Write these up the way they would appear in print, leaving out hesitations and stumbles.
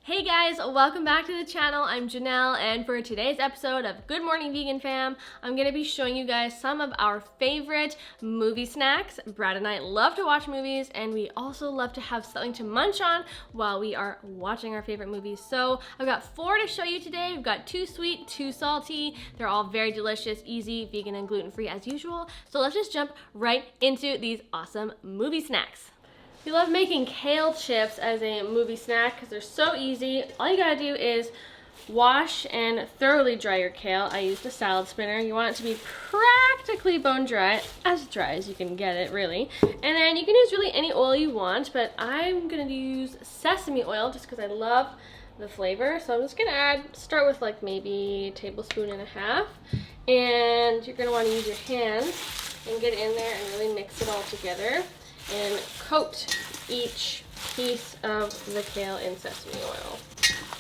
Hey guys, welcome back to the channel. I'm Janelle, and for today's episode of Good Morning Vegan Fam, I'm gonna be showing you guys some of our favorite movie snacks. Brad and I love to watch movies, and we also love to have something to munch on while we are watching our favorite movies. So I've got 4 to show you today. We've got 2 sweet, 2 salty. They're all very delicious, easy, vegan and gluten-free as usual. So let's just jump right into these awesome movie snacks. We love making kale chips as a movie snack because they're so easy. All you gotta do is wash and thoroughly dry your kale. I used a salad spinner. You want it to be practically bone dry as you can get it, really. And then you can use really any oil you want, but I'm gonna use sesame oil just because I love the flavor. So I'm just gonna start with like maybe 1.5 tablespoons. And you're gonna wanna use your hands and get it in there and really mix it all together. And coat each piece of the kale in sesame oil.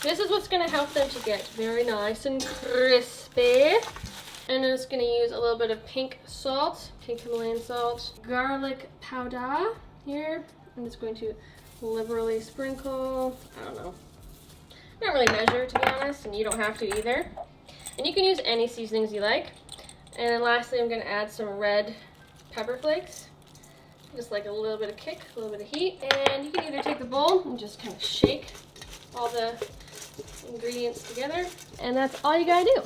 This is what's gonna help them to get very nice and crispy. And I'm just gonna use a little bit of pink salt, pink Himalayan salt, garlic powder here. I'm just going to liberally sprinkle. I don't know. I don't really measure, to be honest, and you don't have to either. And you can use any seasonings you like. And then lastly, I'm gonna add some red pepper flakes. Just like a little bit of kick, a little bit of heat. And you can either take the bowl and just kind of shake all the ingredients together. And that's all you gotta do.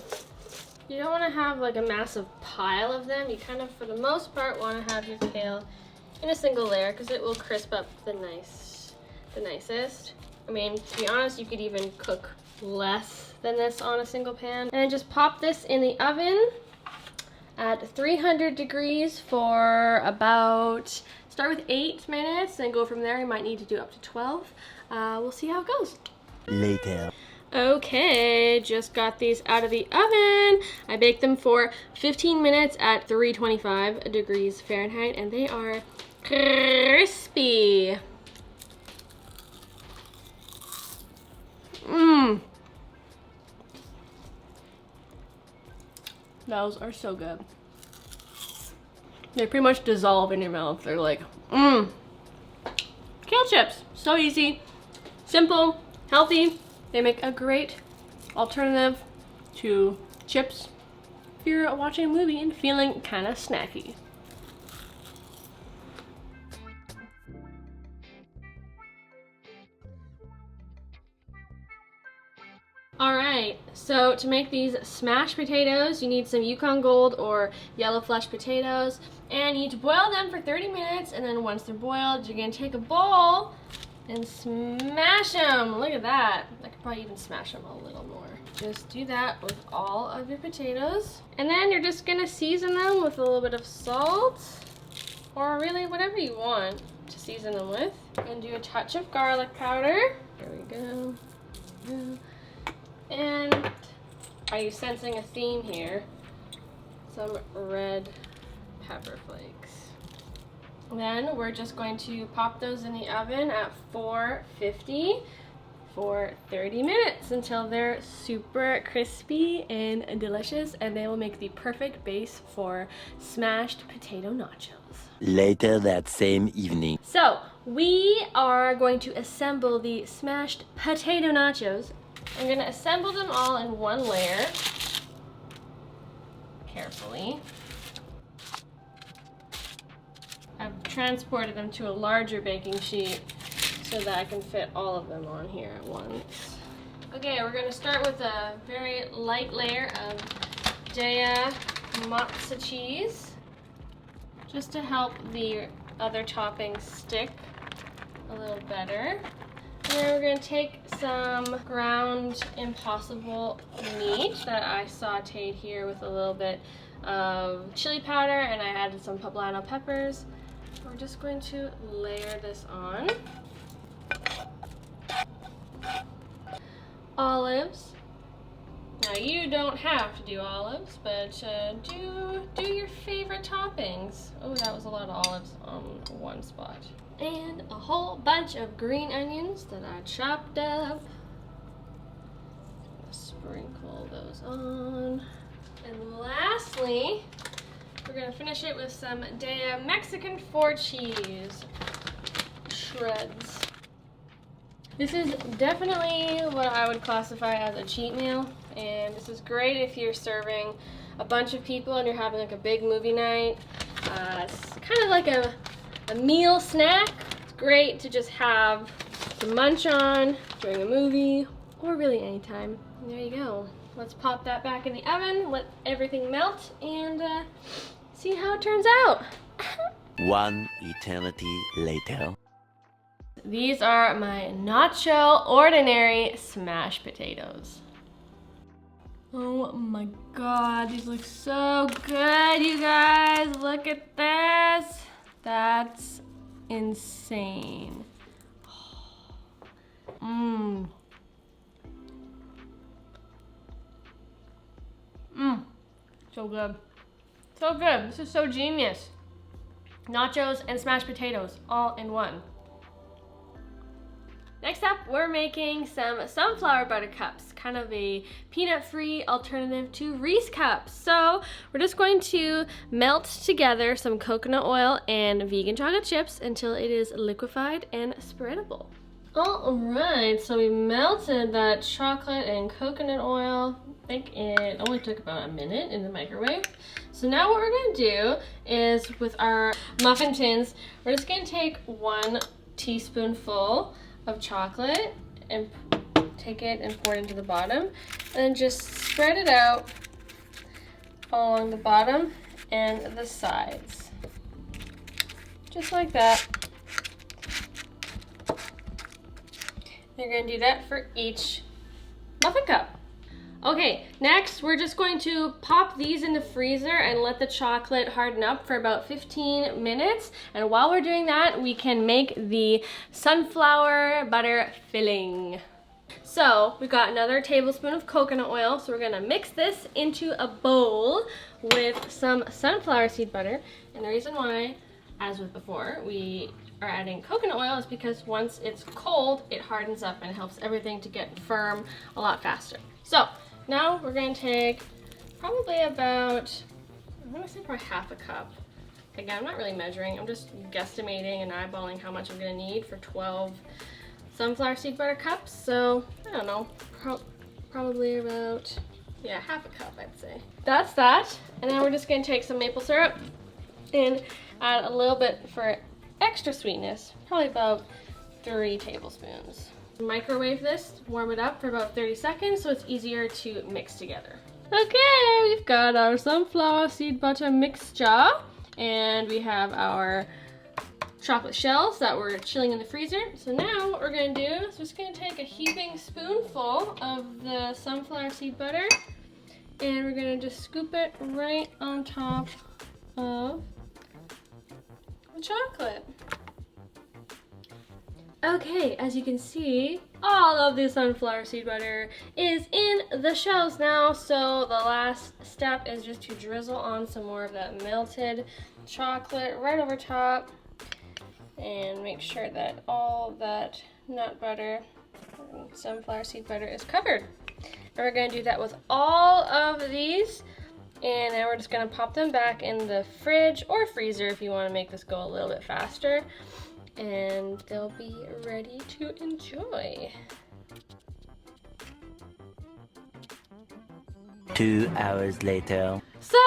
You don't wanna have like a massive pile of them. You kind of, for the most part, wanna have your kale in a single layer because it will crisp up the nicest. I mean, to be honest, you could even cook less than this on a single pan. And then just pop this in the oven at 300 degrees for about, start with 8 minutes and go from there. You might need to do up to 12. We'll see how it goes. Later. Okay, just got these out of the oven. I baked them for 15 minutes at 325 degrees Fahrenheit, and they are crispy. Those are so good. They pretty much dissolve in your mouth. They're like, Kale chips. So easy, simple, healthy. They make a great alternative to chips if you're watching a movie and feeling kind of snacky. Alright, so to make these smashed potatoes, you need some Yukon Gold or yellow flesh potatoes, and you need to boil them for 30 minutes, and then once they're boiled, you're going to take a bowl and smash them. Look at that. I could probably even smash them a little more. Just do that with all of your potatoes. And then you're just going to season them with a little bit of salt, or really whatever you want to season them with. And do a touch of garlic powder. There we go. And are you sensing a theme here? Some red pepper flakes. Then we're just going to pop those in the oven at 450 for 30 minutes until they're super crispy and delicious, and they will make the perfect base for smashed potato nachos. Later that same evening. So we are going to assemble the smashed potato nachos. I'm going to assemble them all in one layer, carefully. I've transported them to a larger baking sheet so that I can fit all of them on here at once. Okay, we're going to start with a very light layer of Daya matzo cheese, just to help the other toppings stick a little better. And then we're going to take some ground impossible meat that I sauteed here with a little bit of chili powder, and I added some poblano peppers. We're just going to layer this on. Olives. Now you don't have to do olives, but do your favorite toppings. Oh, that was a lot of olives on one spot. And a whole bunch of green onions that I chopped up. Sprinkle those on. And lastly, we're gonna finish it with some Mexican 4 cheese shreds. This is definitely what I would classify as a cheat meal, and this is great if you're serving a bunch of people and you're having like a big movie night. It's kind of like a meal snack. It's great to just have to munch on during a movie or really anytime. And there you go. Let's pop that back in the oven, let everything melt, and see how it turns out. One eternity later. These are my nacho ordinary smashed potatoes. Oh my god, these look so good, you guys. Look at this. That's insane. Mmm. Mmm. So good. So good. This is so genius. Nachos and smashed potatoes all in one. Next up, we're making some sunflower buttercups, kind of a peanut-free alternative to Reese cups. So we're just going to melt together some coconut oil and vegan chocolate chips until it is liquefied and spreadable. All right, so we melted that chocolate and coconut oil. I think it only took about a minute in the microwave. So now what we're gonna do is with our muffin tins, we're just gonna take 1 teaspoonful of chocolate and take it and pour it into the bottom, and then just spread it out along the bottom and the sides. Just like that. You're gonna do that for each muffin cup. Okay, next we're just going to pop these in the freezer and let the chocolate harden up for about 15 minutes. And while we're doing that, we can make the sunflower butter filling. So we've got another tablespoon of coconut oil. So we're gonna mix this into a bowl with some sunflower seed butter. And the reason why, as with before, we are adding coconut oil is because once it's cold, it hardens up and helps everything to get firm a lot faster. So now we're going to take probably about, I'm going to say probably half a cup. Again, I'm not really measuring. I'm just guesstimating and eyeballing how much I'm going to need for 12 sunflower seed butter cups. So I don't know, probably about, yeah, half a cup I'd say. That's that. And then we're just going to take some maple syrup and add a little bit for extra sweetness, probably about 3 tablespoons. Microwave this, warm it up for about 30 seconds so it's easier to mix together. Okay, we've got our sunflower seed butter mixture, and we have our chocolate shells that were chilling in the freezer. So now what we're gonna do is just gonna take a heaping spoonful of the sunflower seed butter, and we're gonna just scoop it right on top of the chocolate. Okay, as you can see, all of the sunflower seed butter is in the shells now, so the last step is just to drizzle on some more of that melted chocolate right over top and make sure that all that nut butter, sunflower seed butter, is covered. And we're going to do that with all of these, and then we're just going to pop them back in the fridge or freezer if you want to make this go a little bit faster. And they'll be ready to enjoy. 2 hours later. So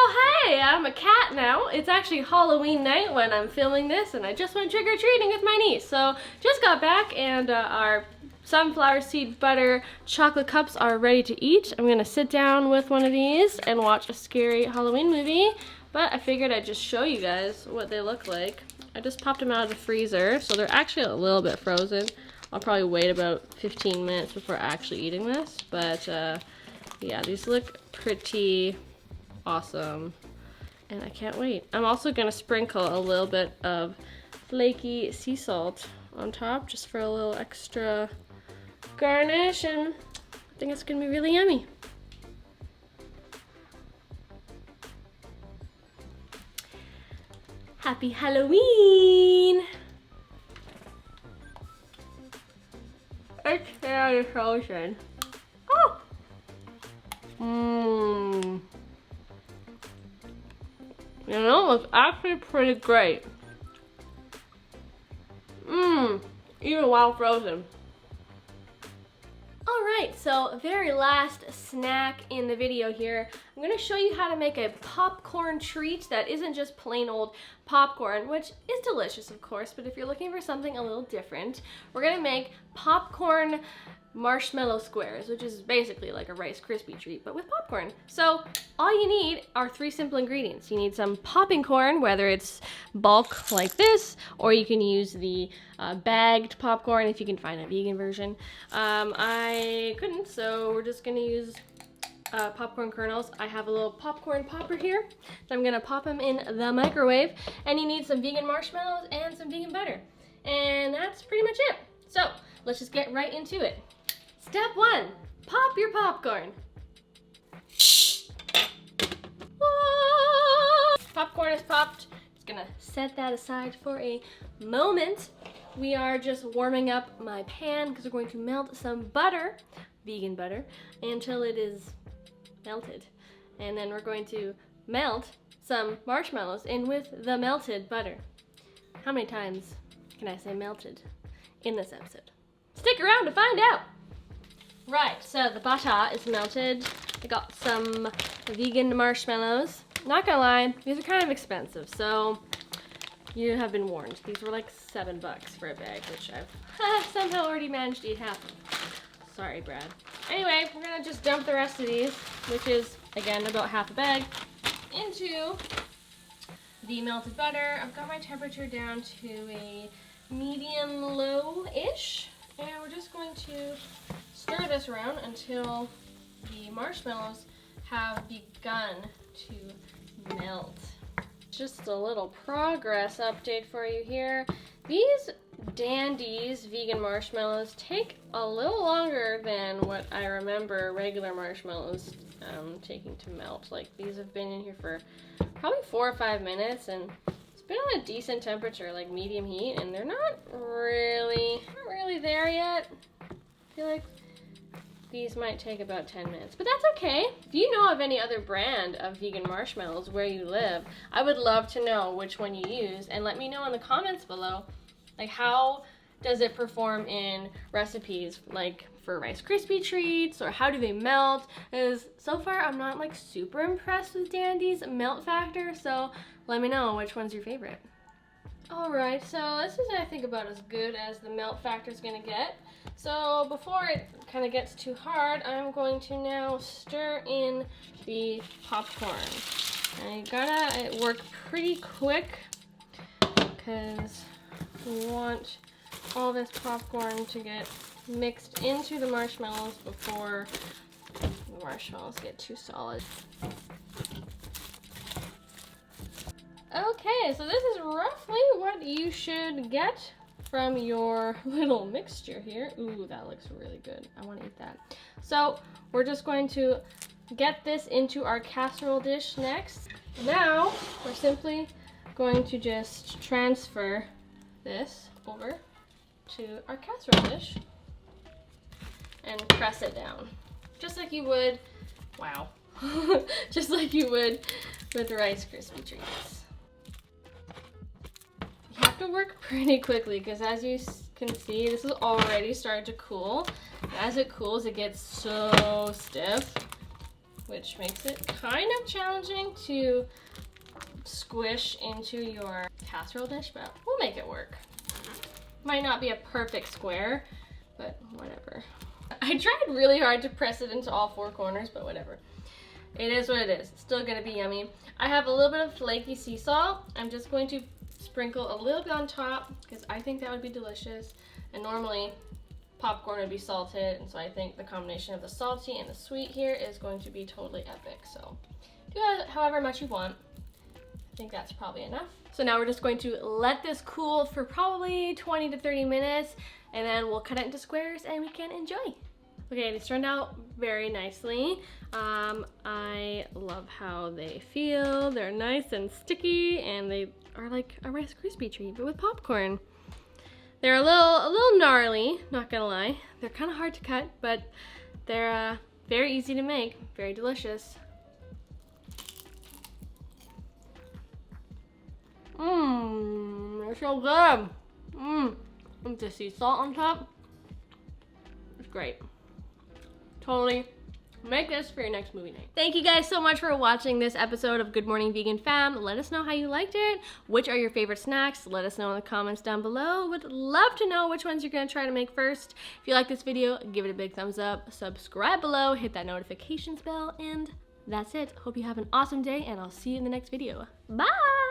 hey, I'm a cat now. It's actually Halloween night when I'm filming this, and I just went trick-or-treating with my niece. So just got back, and our sunflower seed butter chocolate cups are ready to eat. I'm gonna sit down with one of these and watch a scary Halloween movie, but I figured I'd just show you guys what they look like. I just popped them out of the freezer, so they're actually a little bit frozen. I'll probably wait about 15 minutes before actually eating this, but yeah, these look pretty awesome, and I can't wait. I'm also gonna sprinkle a little bit of flaky sea salt on top just for a little extra garnish, and I think it's gonna be really yummy. Happy Halloween! It's very frozen. Oh! Mmm. You know, it's actually pretty great. Mmm. Even while frozen. Alright, so very last snack in the video here. I'm going to show you how to make a popcorn treat that isn't just plain old popcorn, which is delicious of course, but if you're looking for something a little different, we're going to make popcorn marshmallow squares, which is basically like a Rice Krispie treat, but with popcorn. So all you need are 3 simple ingredients. You need some popping corn, whether it's bulk like this, or you can use the bagged popcorn if you can find a vegan version. I couldn't, so we're just gonna use popcorn kernels. I have a little popcorn popper here, so I'm gonna pop them in the microwave, and you need some vegan marshmallows and some vegan butter. And that's pretty much it. So let's just get right into it. Step 1, pop your popcorn. Whoa! Popcorn is popped. Just gonna set that aside for a moment. We are just warming up my pan because we're going to melt some butter, vegan butter, until it is melted. And then we're going to melt some marshmallows in with the melted butter. How many times can I say melted in this episode? Stick around to find out. Right, so the butter is melted. I got some vegan marshmallows. Not gonna lie, these are kind of expensive, so you have been warned. These were like $7 for a bag, which I've somehow already managed to eat half of. Sorry, Brad. Anyway, we're gonna just dump the rest of these, which is, again, about half a bag, into the melted butter. I've got my temperature down to a medium-low-ish, and we're just going to stir this around until the marshmallows have begun to melt. Just a little progress update for you here. These Dandies vegan marshmallows take a little longer than what I remember regular marshmallows taking to melt. Like, these have been in here for probably 4 or 5 minutes, and it's been on a decent temperature, like medium heat, and they're not really there yet. I feel like these might take about 10 minutes, but that's okay. If you know of any other brand of vegan marshmallows where you live, I would love to know which one you use, and let me know in the comments below, like, how does it perform in recipes, like for Rice Krispie treats, or how do they melt? Because so far I'm not like super impressed with Dandy's melt factor, so let me know which one's your favorite. Alright, so this is, I think, about as good as the melt factor is going to get. So before it kind of gets too hard, I'm going to now stir in the popcorn. And you gotta work pretty quick because we want all this popcorn to get mixed into the marshmallows before the marshmallows get too solid. Okay, so this is roughly what you should get from your little mixture here. Ooh, that looks really good. I want to eat that. So we're just going to get this into our casserole dish next. Now we're simply going to just transfer this over to our casserole dish and press it down. Just like you would, wow, just like you would with Rice Krispie treats. You have to work pretty quickly because, as you can see, this is already starting to cool. And as it cools, it gets so stiff, which makes it kind of challenging to squish into your casserole dish, but we'll make it work. Might not be a perfect square, but whatever. I tried really hard to press it into all 4 corners, but whatever. It is what it is. It's still gonna be yummy. I have a little bit of flaky sea salt. I'm just going to sprinkle a little bit on top because I think that would be delicious. And normally popcorn would be salted, and so I think the combination of the salty and the sweet here is going to be totally epic. So do it however much you want. I think that's probably enough. So now we're just going to let this cool for probably 20 to 30 minutes, and then we'll cut it into squares and we can enjoy. Okay, these turned out very nicely. I love how they feel. They're nice and sticky, and they are like a Rice Krispie treat, but with popcorn. They're a little gnarly, not gonna lie. They're kind of hard to cut, but they're very easy to make, very delicious. They're so good. With the sea salt on top, it's great. totally make this for your next movie night. Thank you guys so much for watching this episode of Good Morning Vegan Fam. Let us know how you liked it. Which are your favorite snacks? Let us know in the comments down below. Would love to know which ones you're gonna try to make first. If you like this video, give it a big thumbs up, subscribe below, hit that notifications bell, and that's it. Hope you have an awesome day, and I'll see you in the next video. Bye!